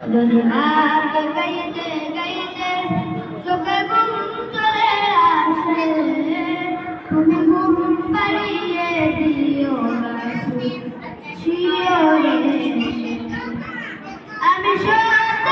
রাত গাইতে গাইতে চোখে ঘুম চলে আসে, তুমি ঘুম পাড়িয়ে দিও না শিওরে। আমি সত্য